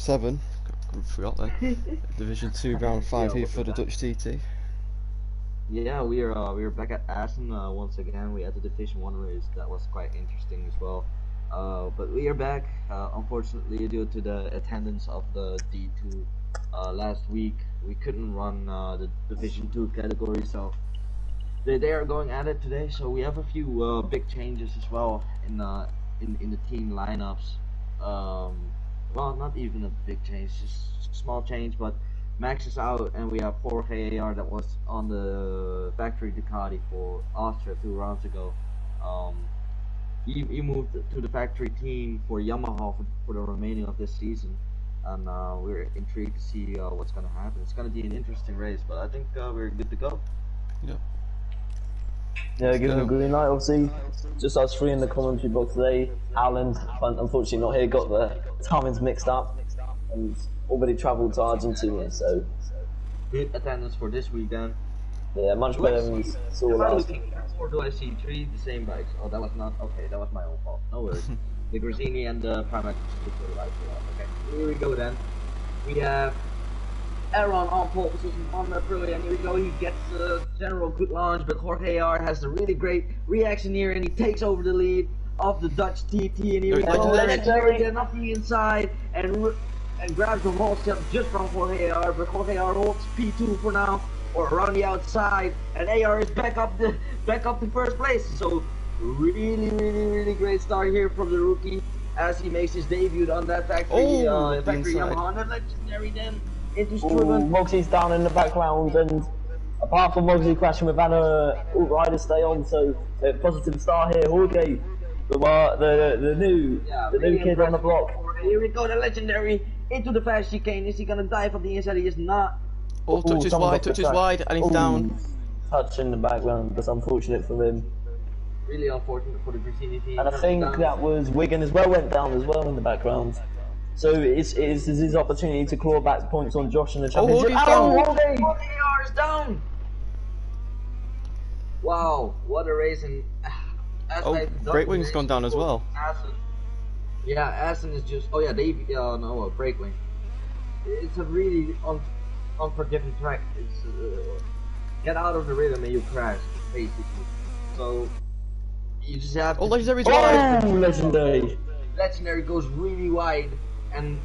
7. Forgot then. Division 2, round 5 here for the Dutch TT. Yeah, we are back at Assen once again. We had the Division 1 race that was quite interesting as well. But we are back, unfortunately, due to the attendance of the D2 last week. We couldn't run the Division 2 category, so they are going at it today. So we have a few big changes as well in the team lineups. Well, not even a big change, just a small change, but Max is out, and we have VollGazzRacing that was on the factory Ducati for Austria 2 rounds ago. He moved to the factory team for Yamaha for the remaining of this season, and we're intrigued to see what's going to happen. It's going to be an interesting race, but I think we're good to go. Yeah. Yeah, given the green light, obviously. Just us three in the commentary box today. Alan, unfortunately not here, got the timings mixed up, and already travelled to Argentina, so... Good attendance for this week then. Yeah, much better than we saw last week. Or do I see 3 the same bikes? Oh, that was not... Okay, that was my own fault. No worries. The Grazzini and the Primac. Okay, here we go then. We have Aaron on pole position on the Aprilia, and here we go. He gets a general good launch, but VollGazzRacing has a really great reaction here, and he takes over the lead of the Dutch TT, and here we go. Legendary then off the inside and grabs the wall step just from VollGazzRacing, but VollGazzRacing holds P2 for now, or around the outside, and AR is back up to first place. So really great start here from the rookie as he makes his debut on that factory Yamaha. And legendary then into Struben. Mogsy's down in the background, and apart from Mogsy crashing with Anna, all riders stay on, so a positive start here. Jorge, the new kid on the block. Here we go, the legendary into the fast chicane. Is he gonna dive on the inside? He is not. Oh, touches wide, and he's down. Touch in the background, that's unfortunate for him. Really unfortunate for the Grazzini team. And I think that was Wigan as well, went down as well in the background. So it's his opportunity to claw back points on Josh in the championship. VollGazzRacing is down! Wow, what a race. And Breakwing's gone down as well. Assen. Yeah, Assen is just... Oh yeah, Breakwing. It's a really unforgiving track. It's get out of the rhythm and you crash, basically. So you just have to... Oh, Legendary's wide! Legendary! Legendary goes really wide, and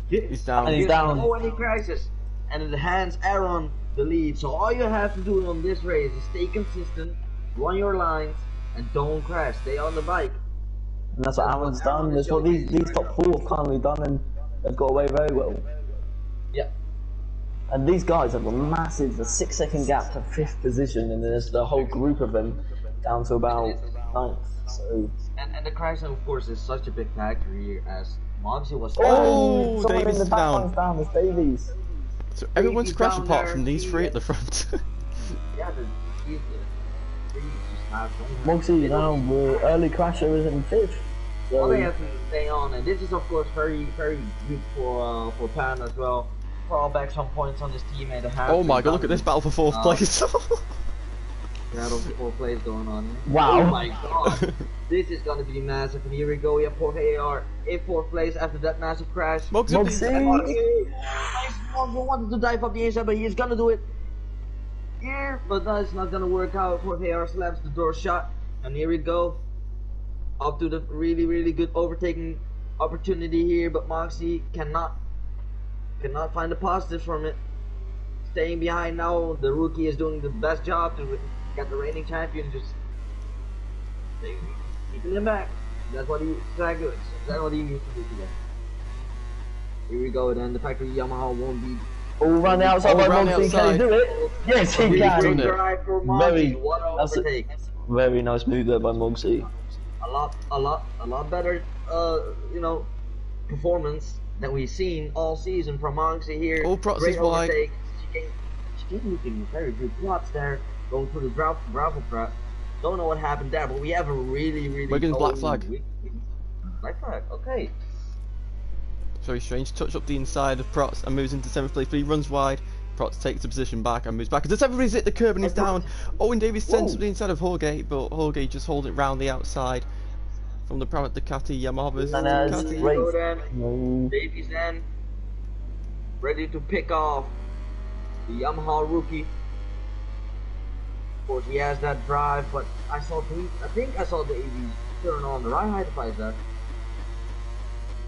he's down. And he's down. Oh, and he crashes, and it hands Aaron the lead. So all you have to do on this race is stay consistent, run your lines, and don't crash. Stay on the bike. And that's what Aaron's done. That's what these top 4 have kindly done, and they've got away very well. Yeah. And these guys have a massive 6-second gap to 5th position, and there's the whole group of them down to about 9th. So. And the crash, of course, is such a big factor here as Mogsy was. Oh, someone Davies in the is back down. It's Davies. So everyone's crashed apart from these 3 at the front. Yeah, Mogsy down, early crasher is in 5th. So. Well, they have to stay on, and this is of course very good for Pan as well. Crawl back some points on his teammate. Oh my god, look at this battle for 4th place. Battle for 4th place going on here. Wow. Oh my god. This is gonna be massive, and here we go. We have VollGazzRacing in 4th place after that massive crash. Mogsy wanted to dive up the inside, but he's gonna do it here, but that's not gonna work out. VollGazzRacing slams the door shut, and here we go. Up to the really good overtaking opportunity here, but Mogsy cannot find the positives from it. Staying behind now, the rookie is doing the best job to get the reigning champion, just keeping him back. That's what he's good. That's what he needs to do today. Here we go, then the factory Yamaha won't be. All run outside by Mogsy, can he do it? Yes, he can. Very nice move there by Mogsy. A lot better, performance that we've seen all season from Mogsy here. Oh, Protz is wide. She's looking very good plots there, going through the gravel trap. Don't know what happened there, but we have a really. Wigan's black flag. Black flag, okay. Very strange. Touch up the inside of Protz and moves into 7th place, but he runs wide. Protz takes the position back and moves back. As everybody's hit the curb and he's down. Owen Davies sends up the inside of Jorge, but Jorge just holds it round the outside from the Primac Ducati Yamaha versus Ducati. Davies then ready to pick off the Yamaha rookie. Of course, he has that drive, but I think I saw Davey turn on the right hyperpise there.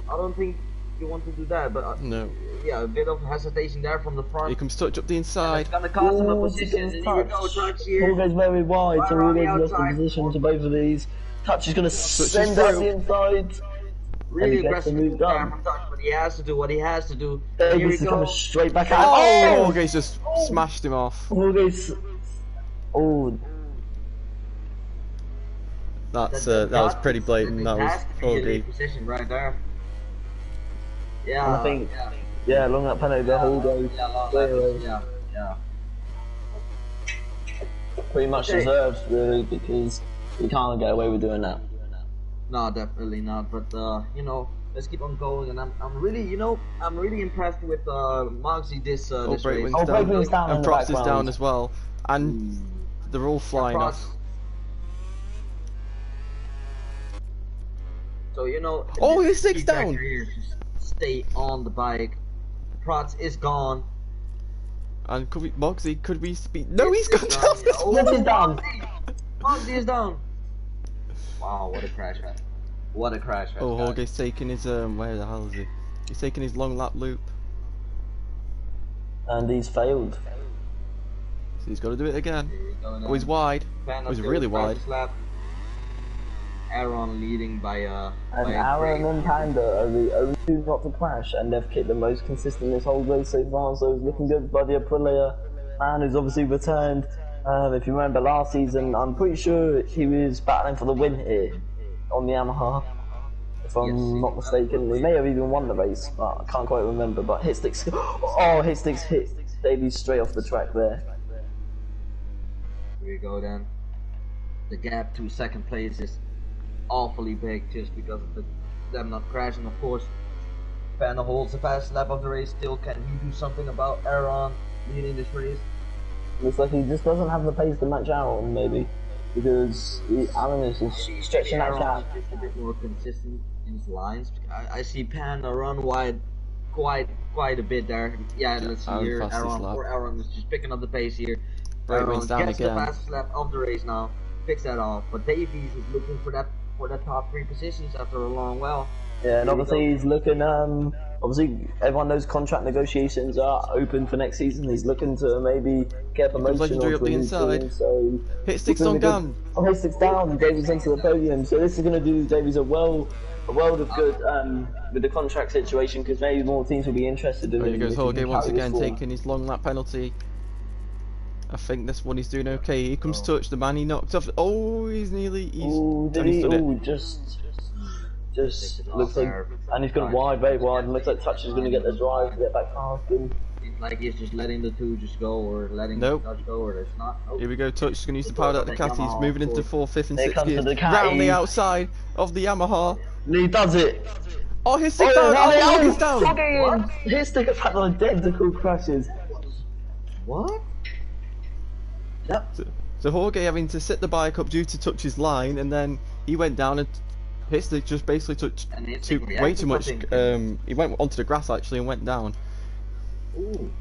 I don't think you want to do that, but No. Yeah, a bit of hesitation there from the front. Here comes Touch up the inside. It's gonna cost him a position. And here we go, Touch here. Hallgate's very wide, Right so around the Hallgate's lost the outside. position to both of these. Touch is going to send through. out the inside. Really And he gets the aggressive move move there done. from Touch, but he has to do what he has to do. Here we Davis is go. coming straight back out. Oh, Hallgate's just smashed him off. Hallgate's... Oh, That's that was pretty blatant. That was has to be a lead Hallgate. position right there. Yeah, and I think, yeah. yeah, long that penalty, the Hallgate. Yeah, long clearly. yeah, yeah. Pretty much Okay. deserved, really, because you can't get away with doing that. No, definitely not. But you know, let's keep on going. And I'm really, you know, I'm really impressed with Moxie this this race. Breakwing's Oh, down. Breakwing's down in And the Props is background. down as well. And they're all flying Props. off. So you know. Oh, this he's six key factor down. Here, just stay on the bike. Prots is gone. And could we, Moxie, could we speak? No, he's gone down. Oh, Moxie's down. Moxie is down. Wow, what a crash, man. What a crash, man. Oh, Hallgate's taking his where the hell is he? He's taking his long lap loop. And he's failed. So he's got to do it again. Here we go now. Oh, he's wide. Fan Oh, he's of really the wide. fastest lap. Aaron leading by And by a Aaron great- and Panda are the only two not to crash, and they've kept the most consistent this whole race so far, so it's looking good by the Aprilia man who's obviously returned. If you remember last season, I'm pretty sure he was battling for the win here on the Yamaha, if I'm not mistaken. He may have even won the race, but I can't quite remember. But Hitsticks, oh, Hitsticks hit Davies straight off the track there. Here we go then. The gap to second place is awfully big just because of them not crashing. Of course, Panda holds the fast lap of the race. Still, can he do something about Aaron leading this race? Looks like he just doesn't have the pace to match Aaron, maybe, because Alan is just stretching that Aaron gap. is just a bit more consistent in his lines. I see Panda run wide quite a bit there. Yeah, let's see Aaron here. fastest Aaron, lap. poor Aaron is just picking up the pace here. Breakwing's Aaron down gets again. the fastest lap of the race now. Picks that off, but Davies is looking for the top 3 positions after a long while. Yeah, and Here we obviously go. he's looking, obviously everyone knows contract negotiations are open for next season. He's looking to maybe get a comes promotion Legendary or up the inside. so... Hitsticks on gun. Oh, Hitsticks down, Davies onto the podium, so this is going to do Davies a world of good with the contract situation, because maybe more teams will be interested in There him. goes if he Hallgate can once carry this again, forward. taking his long lap penalty. I think this one he's doing okay. Here comes Touch, the man he knocked off. Oh, he's nearly. Ooh, did Tony he? stood it. Ooh, just Takes it off looks like, there. and he's gone wide, very wide, and looks like Touch is going to get the drive to get back past him. It's like he's just letting the two just go, or letting Nope. Touch go, or it's not. Nope. Here we go, Touch is going to use the power out the Ducati. He's moving into 4th, 5th, and Here 6th comes gears. the Ducati. Round the outside of the Yamaha. And he does it! Oh, his stick down! Oh, Hallgate's down! What? His stick has had identical crashes. What? Yep. So Hallgate having to set the bike up due to Touch's line, and then he went down and his stick just basically took And Hitsticks too, way reacted too much. something. He went onto the grass actually and went down. Ooh.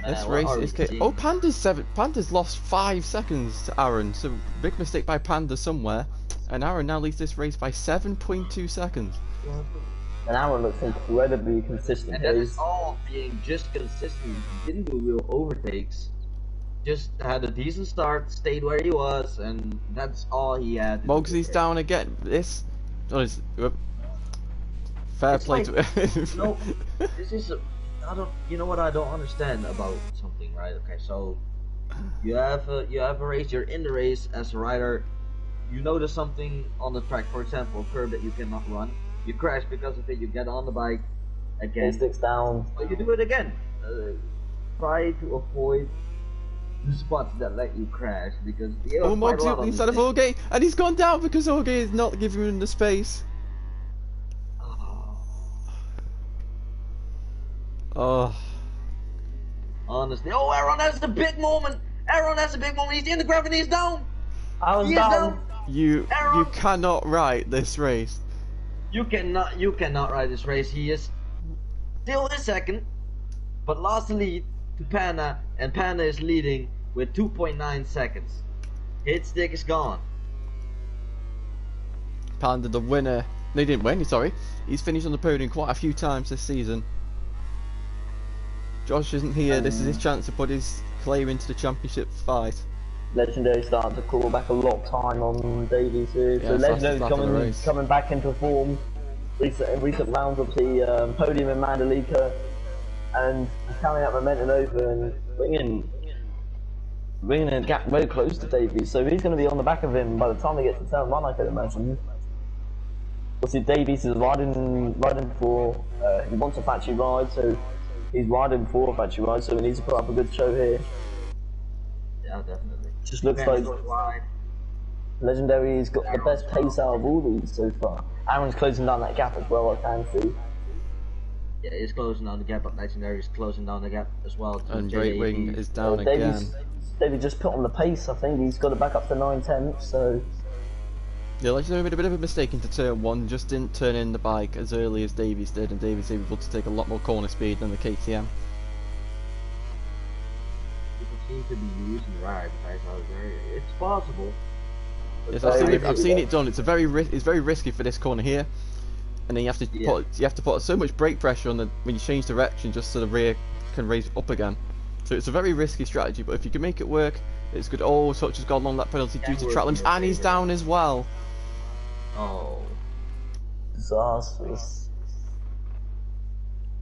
This What race are is we oh, Panda's lost 5 seconds to Aaron, so big mistake by Panda somewhere, and Aaron now leads this race by 7.2 seconds. And Aaron looks incredibly consistent. And that He's- is all being just consistent. He didn't do real overtakes. Just had a decent start, stayed where he was, and that's all he had. to do. Mogsy's down again. This is fair It's play like, to No, this is I don't. You know what I don't understand about something, right? Okay, so you have a race. You're in the race as a rider. You notice something on the track, for example, a curb that you cannot run. You crash because of it. You get on the bike again. His stick's down. But you do it again. Try to avoid the spots that let you crash because you Oh, have quite a Mogsy lot up on inside of this Hallgate, and he's gone down because Hallgate is not giving him the space. Oh, Oh, honestly. Oh, Aaron has the big moment. Aaron has a big moment. He's in the grab and he's down. Aaron's He is down. down. you Aaron! cannot ride this race. You cannot ride this race. He is still in second. but lost the lead to Panda, and Panda is leading with 2.9 seconds. Hit stick is gone. Panda, the winner. No, he didn't win, sorry. He's finished on the podium quite a few times this season. Josh isn't here. This is his chance to put his claim into the championship fight. Legendary starting to call back a lot of time on Davies here. Yeah, So Legendary's coming back into form. In recent rounds, obviously, podium in Mandalika, and carrying that momentum over and bringing a gap very close to Davies. So he's going to be on the back of him by the time he gets to turn one, I can imagine. Obviously, Davies is riding for. He wants a factory ride, so he's riding for a factory ride. So he needs to put up a good show here. Yeah, definitely. Just looks like Legendary's got the best pace out of all these so far. Aaron's closing down that gap as well, I can see. Yeah, he's closing down the gap, but Legendary is closing down the gap as well. And Great Wing is down again. Davies just put on the pace, I think. He's got it back up to 9/10, so... Yeah, Legendary made a bit of a mistake into turn 1, just didn't turn in the bike as early as Davies did, and Davies able to take a lot more corner speed than the KTM. People seem to be using ride guys out there. It's possible. Yes, I've seen it done. It's very risky for this corner here, and then you have to put so much brake pressure on when you change direction, just so the rear can raise up again. So it's a very risky strategy, but if you can make it work, it's good. Oh, Such has gone on that penalty due to track limits, and he's down as well. Oh, disastrous.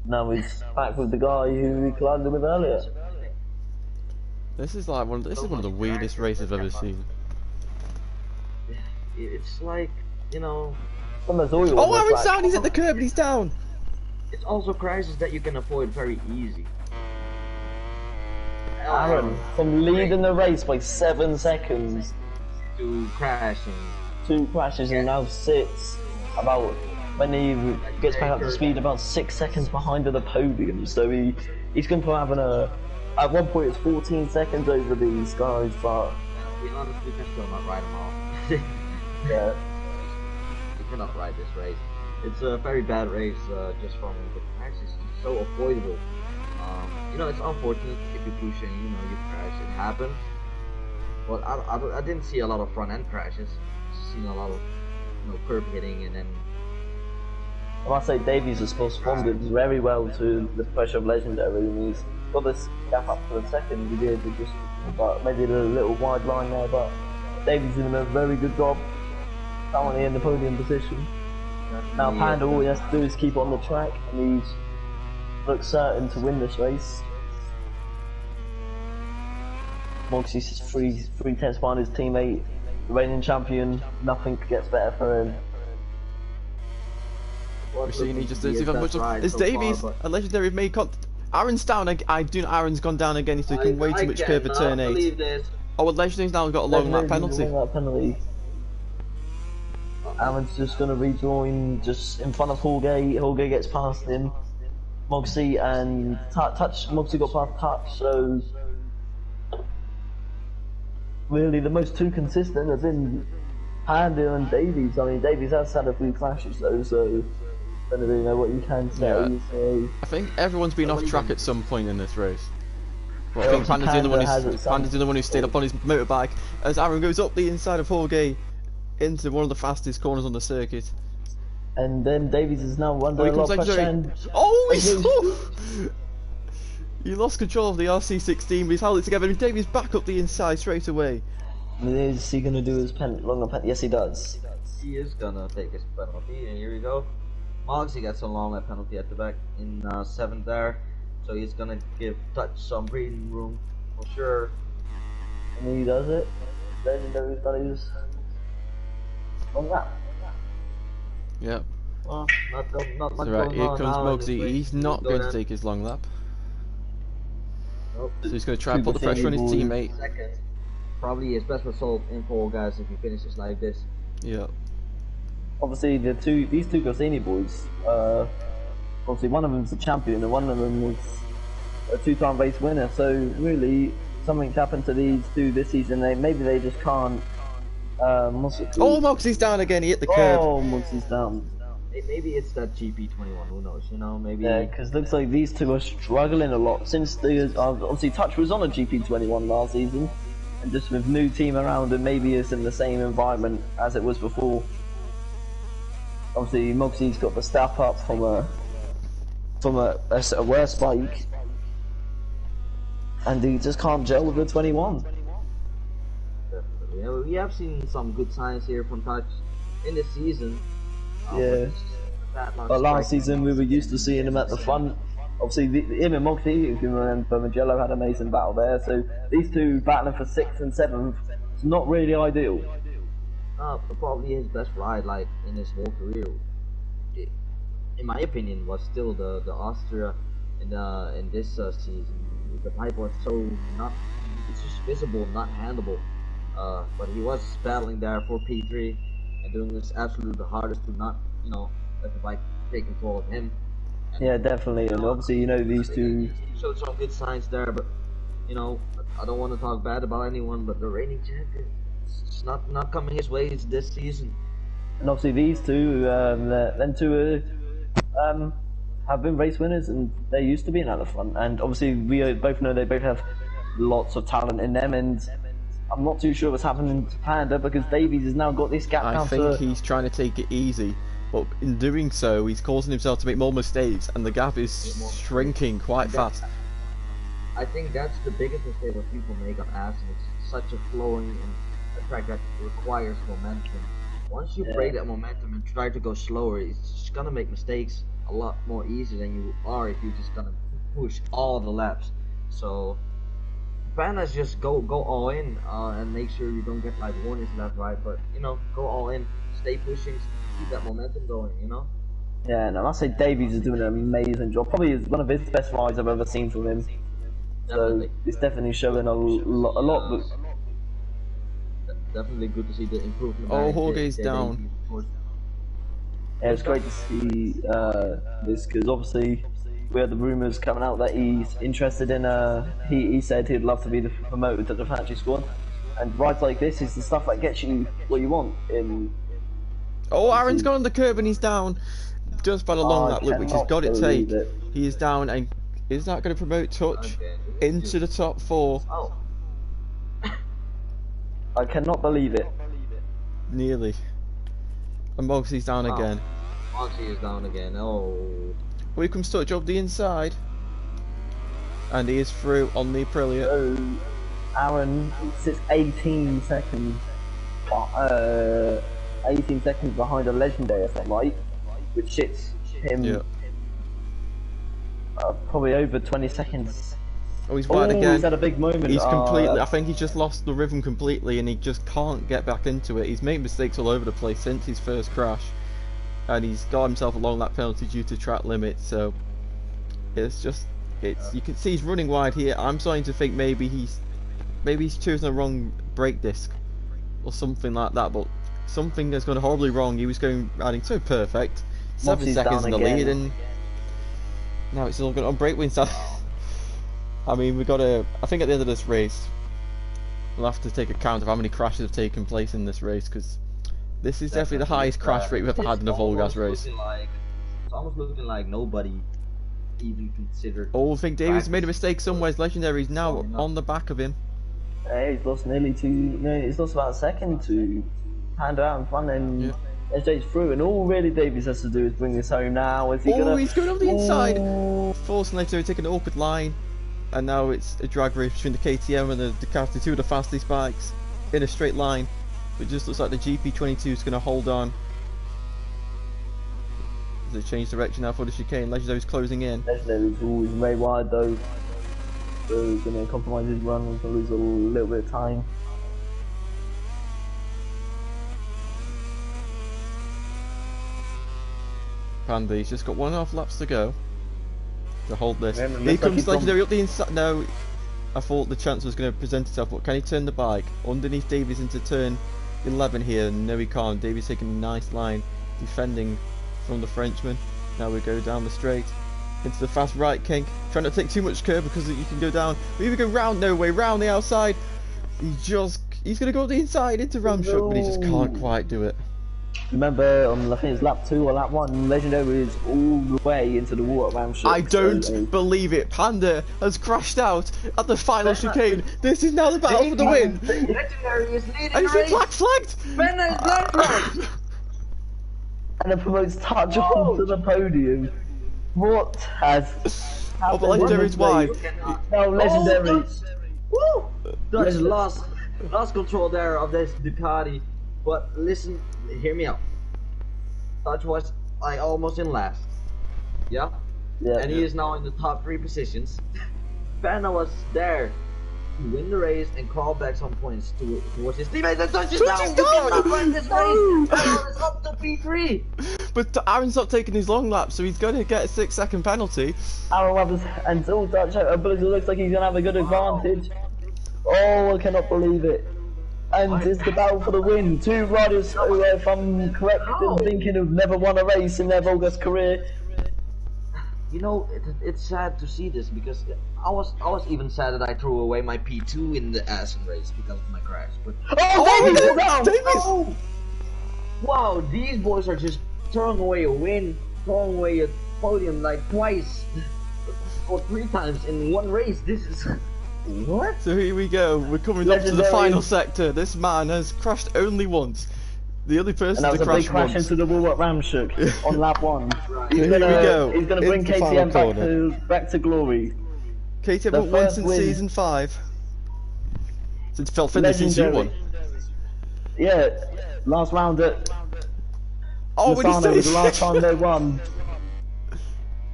Now he's back with the guy who he collided with earlier. This is like one of the weirdest races I've ever seen. It's like, you know... Oh, Aaron's down! He's at the curb and he's down! It's also crashes that you can avoid very easy. Aaron, from leading the race by 7 seconds to crashing. 2 crashes and now sits about, when he gets back up to speed, about 6 seconds behind the podium. So he's going to have at one point it's 14 seconds over these guys, but... We honestly can still not ride them all. Yeah. You cannot ride this race. It's a very bad race, just from the crashes. It's so avoidable. You know, it's unfortunate if you push and you crash. It happens. But I didn't see a lot of front end crashes. I've seen a lot of curb hitting, and then. I must say, Davies has responded very well to the pressure of Legendary, and he's got this gap up for a second. He did just, but maybe a little wide line there, but Davies doing a very good job. Currently in the podium position. Now Panda, all he has to do is keep on the track, and he's looks certain to win this race. Moxie's 3/10 behind his teammate, the reigning champion. Nothing gets better for him. He just doesn't have much. It's Davies, a Legendary have made Aaron's down. Aaron's gone down again, so he can way too much curve at turn 8. Oh, well, Legendary's now got a long lap penalty. Aaron's just going to rejoin just in front of Jorge. Jorge gets past him. Moxie and Moxie got past Touch, so really the most two consistent have been Panda and Davies. I mean, Davies has had a few clashes though, so I don't really know what you can say. Yeah. So, I think everyone's been off track at some point in this race. Well, I think Panda's the other one who stayed up on his motorbike as Aaron goes up the inside of Jorge into one of the fastest corners on the circuit. And then Davies is now under a lot of pressure. He lost control of the RC16, but he's held it together, and Davies back up the inside straight away. Is he going to do his long lap? Yes, he does. He is going to take his penalty, and here we go. Moxie gets a long lap penalty at the back in 7th there, so he's going to give Touch some breathing room for sure. And he does it. Legendary's got his long lap. Yep. Well, not much right, going here on comes now. Moxie. He's not going to take his long lap. Nope. So he's going to try and put the pressure on his teammate. Second. Probably his best result in VollGazzRacing if he finishes like this. Yeah. Obviously, these two Goscinny boys. Obviously, one of them's a champion, and one of them was a 2-time race winner. So really, something's happened to these two this season. Maybe they just can't. Oh, Moxie's down again. He hit the curb. Oh, Moxie's down. Maybe it's that GP21. Who knows? You know, maybe. Yeah, because looks like these two are struggling a lot since the obviously Touch was on a GP21 last season, and just with new team around and maybe it's in the same environment as it was before. Obviously, Moxie's got the step up from a worse bike, and he just can't gel with the 21. Definitely. Yeah, we have seen some good signs here from Touch in this season. Yeah. But last season we were used to seeing him at the front. Obviously, him and Moxie, if you remember, Magello had an amazing battle there. So these two battling for 6th and 7th, it's not really ideal. Probably his best ride, like in his whole career, in my opinion, was still the Austria in this season. The pipe was so it's just visible, not handleable. But he was battling there for P3 and doing his absolute hardest to not, let the bike take control of him. Yeah, definitely, and obviously, these two. He showed some good signs there, but I don't want to talk bad about anyone, but the reigning champion, it's not coming his way this season. And obviously, these two, them two, have been race winners, and they're used to being at the front. And obviously, we both know they both have lots of talent in them, and I'm not too sure what's happening to Panda because Davies has now got this gap. I think he's trying to take it easy, but in doing so, he's causing himself to make more mistakes, and the gap is shrinking quite fast. I think that's the biggest mistake that people make on Aston. It's such a flowing and a track that requires momentum. Once you break that momentum and try to go slower, it's just gonna make mistakes a lot more easier than you are if you're just gonna push all the laps. So Panda's just go all in and make sure you don't get like warnings left, right, but go all in, stay pushing, keep that momentum going, Yeah, and I must say Davies is doing an amazing job. Probably is one of his best rides I've ever seen from him. So it's definitely showing a lot. But definitely good to see the improvement. Oh, Jorge's down. Yeah, it's great to see this because obviously we had the rumours coming out that he's interested in. He said he'd love to be promoted to the factory squad, and rides like this is the stuff that gets you what you want. Oh, Aaron's gone on the curb and he's down just by along that loop, which has got it take. He is down, and is that going to promote Touch into the top 4? Oh. I cannot believe it. Nearly. And Moxie's down again. Moxie is down again. Oh. Here comes Touch up the inside, and he is through on the Aprilia. So Aaron sits 18 seconds. 18 seconds behind a legendary, if I'm right, which sits him probably over 20 seconds. Oh, he's wide again. He's had a big moment. He's completely. I think he just lost the rhythm completely, and he just can't get back into it. He's made mistakes all over the place since his first crash, and he's got himself a long lap penalty due to track limits. So it's you can see he's running wide here. I'm starting to think maybe he's chosen the wrong brake disc or something like that. But something has gone horribly wrong. He was riding so perfect, 7 seconds in the lead, and now it's all going on brake wins. I mean, I think at the end of this race, we'll have to take account of how many crashes have taken place in this race, because this is definitely the highest crash rate we've ever had in a VollGazz race. It's almost looking like nobody even considered. Oh, I think Davies made a mistake somewhere. His legendary is now on the back of him. Hey, he's lost he's lost about a second to Panda out in front, and SJ's through, and all really Davies has to do is bring this home now. Is he he's going over the inside! Forcing legendary taking an awkward line. And now it's a drag race between the KTM and the Ducati, two of the fastest bikes, in a straight line. It just looks like the GP22 is going to hold on. As they change direction now for the chicane, Legendary's closing in. Legendary's always very wide though, so he's going to compromise his run, he's going to lose a little bit of time. Panda, he's just got 1.5 laps to go to hold this. Here comes Legendary up the inside. No, I thought the chance was going to present itself, but can he turn the bike underneath Davies into turn 11 here? No, he can't. Davies taking a nice line, defending from the Frenchman. Now we go down the straight into the fast right kink, trying not to take too much curve because you can go down. We even go round, no way, round the outside. He's going to go up the inside into Ramshock, but he just can't quite do it. Remember, I think it's lap 2 or lap 1, Legendary is all the way into the water ram shook. I don't believe it. Panda has crashed out at the final chicane. This is now the battle for the win. Legendary is leading And the he's been race. black flagged. Benna is black flagged. And it promotes touch onto the podium. What has happened? Oh, but Legendary's wide. No, Legendary. Woo! Dutch lost control there of this Ducati. But listen, hear me out. Dutch was like almost in last. Yeah? Yeah. And he is now in the top 3 positions. Benna was there to win the race and crawl back some points towards his teammate. And Dutch is down! Dutch is He down! cannot win this race! Benna is up to P3! But Aaron's not taking his long lap, so he's going to get a 6-second penalty. Aaron Webbers and all Dutch ability looks like he's gonna have a good advantage. Oh, I cannot believe it. And it's the battle for the win. 2 riders who, if I'm correct in thinking, have never won a race in their VollGazz career. You know, it's sad to see this because I was even sad that I threw away my P2 in the Assen race because of my crash. But Oh, Davies is down! oh! Wow, these boys are just throwing away a win, throwing away a podium like twice or 3 times in one race. This is what? So here we go. We're coming up to the Legendary. final sector. This man has crashed only once. The only person And that to was a big crash crash once. into the wall at Ramshook on lap 1. Here we go. He's gonna bring Into the final KTM back to glory. KTM the haven't won first since win. season 5. Since Phil finished in Legendary. Q1. Yeah, last round at Oh, when he Misano was the last said time they won.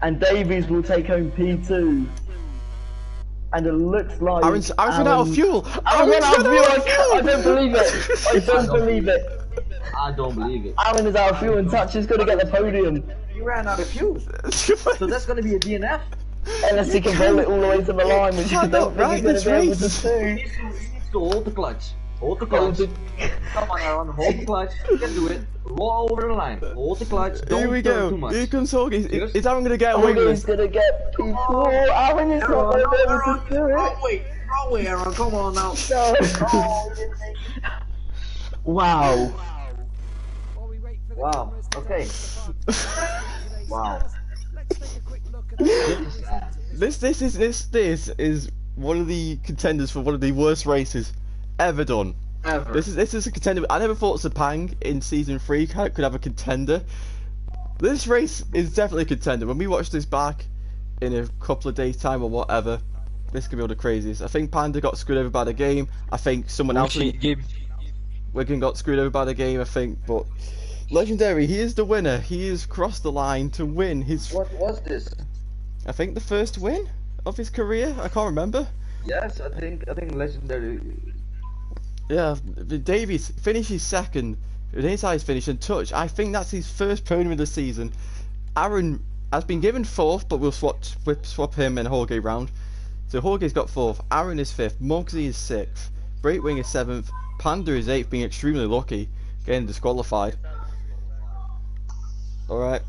And Davies will take home P2. And it looks like Aaron's run out of fuel. Aaron Aaron's out of run fuel. out of fuel. I don't believe it. I don't believe it. I don't believe it. Aaron is out of fuel and Touch is going to get the podium. He ran out of fuel. So that's gonna be a DNF. Unless he can roll it all the way to the line, which I don't Right, think he's going to this be able to race. do. He needs to hold the clutch. Hold the clutch. Come on, Aaron, hold the clutch. You can do it. Roll over the line. Hold the clutch. Don't Here we turn go. too much. Here comes Hawkins. Yes. Is Aaron going to get away with He's this? going to get P4. Aaron is not going to be able to do it. Wrong way, Aaron. Come on now. No. Wow. Wow. Okay. Wow. This is one of the contenders for one of the worst races ever done. Ever. This is a contender. I never thought Sepang in season 3 could have a contender. This race is definitely a contender. When we watch this back in a couple of days' time or whatever, this could be all the craziest. I think Panda got screwed over by the game. I think someone else Wigan got screwed over by the game, I think, but Legendary, he is the winner. He has crossed the line to win his, What was this? I think, the first win of his career. I can't remember. Yes, I think Legendary. Yeah, Davies finishes second. Inside finish and Touch. I think that's his first podium of the season. Aaron has been given 4th, but we'll swap him and Jorge round. So Jorge's got 4th. Aaron is 5th. Mugsy is 6th. Breakwing is 7th. Panda is 8th, being extremely lucky, getting disqualified. Alright.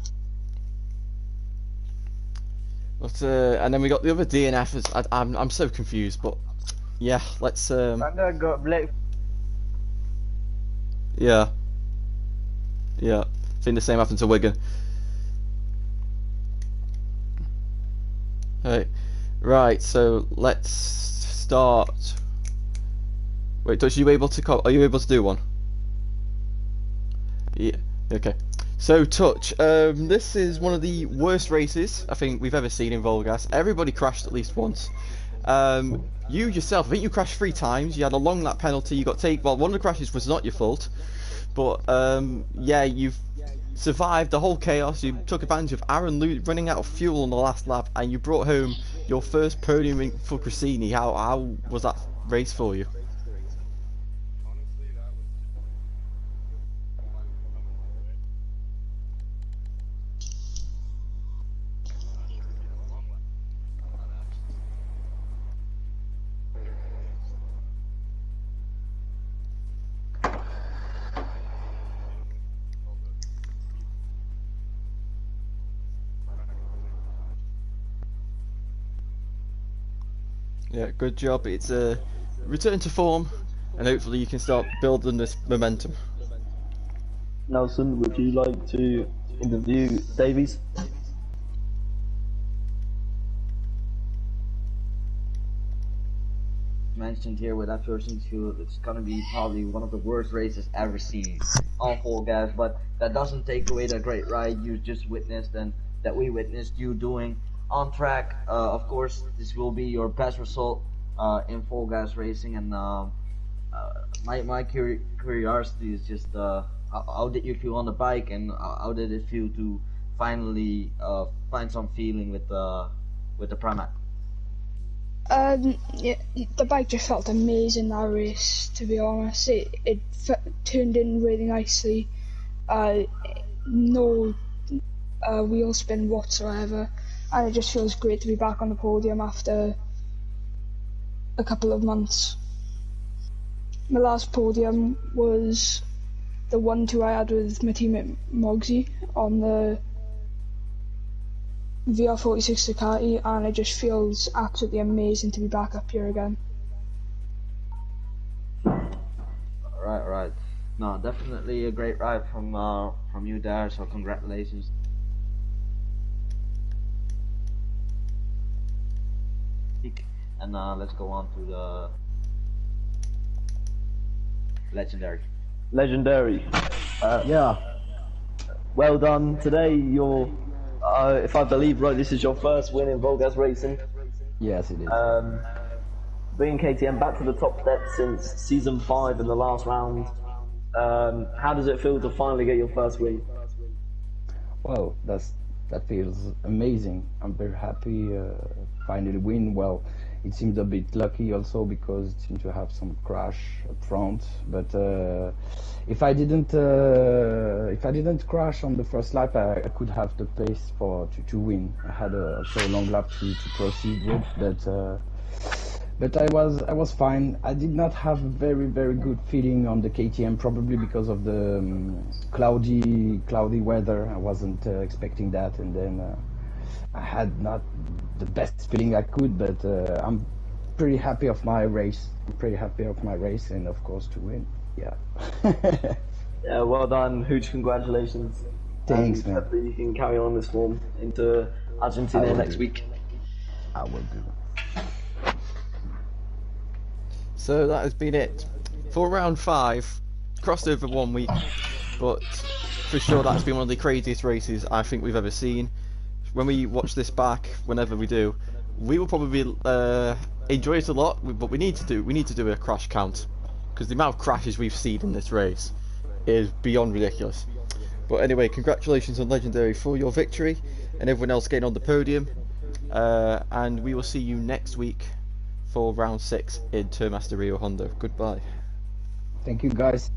But and then we got the other DNFs. I'm so confused, but yeah, let's Panda got black. yeah. I think the same happened to Wigan. Right, so let's start. Wait, Touch, are you able to do one? Yeah, okay. So Touch, this is one of the worst races I think we've ever seen in VollGazz. Everybody crashed at least once. You yourself, I think you crashed 3 times. You had a long lap penalty. You got taken. Well, one of the crashes was not your fault, but yeah, you've survived the whole chaos. You took advantage of Aaron running out of fuel on the last lap, and you brought home your first podium for Cressini. How was that race for you? Yeah, good job. It's a return to form, and hopefully you can start building this momentum. Nelson, would you like to interview Davies? Mentioned here with that first interview, it's gonna be probably one of the worst races ever seen on full gas, but that doesn't take away the great ride you just witnessed and that we witnessed you doing on track. Of course, this will be your best result in full gas racing, and my curiosity is just how did you feel on the bike, and how did it feel to finally find some feeling with the Primac? Yeah, the bike just felt amazing that race, to be honest. It turned in really nicely. No wheel spin whatsoever, and it just feels great to be back on the podium after a couple of months. My last podium was the 1-2 I had with my team at Mogsy on the VR46 Ducati, and it just feels absolutely amazing to be back up here again. Right. No, definitely a great ride from you there. So congratulations. And let's go on to the legendary. Yeah. Well done today. You're, if I believe right, this is your first win in VollGazzRacing. Yes, it is. Bringing KTM back to the top step since season 5 in the last round. How does it feel to finally get your first win? Well, that feels amazing. I'm very happy finally win. Well, it seems a bit lucky also because it seemed to have some crash up front. But if I didn't crash on the first lap, I could have the pace to win. I had also a long lap to proceed with, but I was fine. I did not have a very good feeling on the KTM, probably because of the cloudy weather. I wasn't expecting that, and then I had not the best feeling I could, but I'm pretty happy of my race. And of course to win. Yeah. Yeah, well done. Huge congratulations. Thanks, man. Hopefully you can carry on this form into Argentina next week. I will do. So that has been it for round 5. Crossed over 1 week, but for sure that's been one of the craziest races I think we've ever seen. When we watch this back, whenever we do, we will probably enjoy it a lot. But we need to do a crash count, because the amount of crashes we've seen in this race is beyond ridiculous. But anyway, congratulations on Legendary for your victory, and everyone else getting on the podium. And we will see you next week for round 6 in Tourmaster Rio Hondo. Goodbye. Thank you, guys.